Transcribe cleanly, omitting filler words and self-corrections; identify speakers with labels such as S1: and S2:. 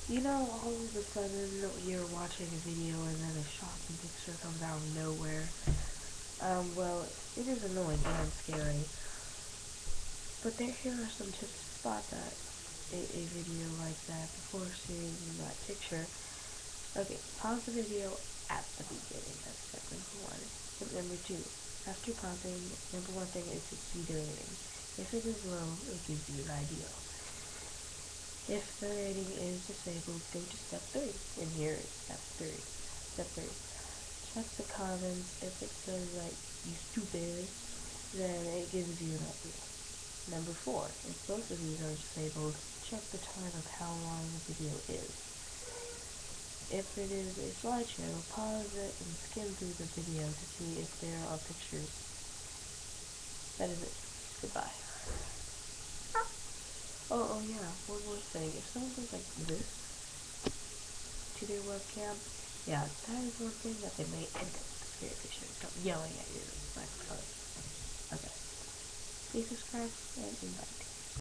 S1: You know, all of a sudden you're watching a video and then a shocking picture comes out of nowhere. Well, it is annoying and scary. But here are some tips to spot that a video like that before seeing that picture. Okay, pause the video at the beginning. That's step number one. Step number two. After pausing, number one thing is to see the rating. If it is low, it gives you an idea. If the rating is disabled, go to step 3. And here is step 3. Step 3. Check the comments. If it says like, you stupid, then it gives you an idea. Number 4. If both of these are disabled, check the time of how long the video is. If it is a slideshow, pause it and skim through the video to see if there are pictures. That is it. Goodbye. Oh yeah, one more thing. If someone goes like this to their webcam, yeah, that is one thing that they may end up with a scary picture. Stop yelling at your microphone. Okay. Please subscribe and invite.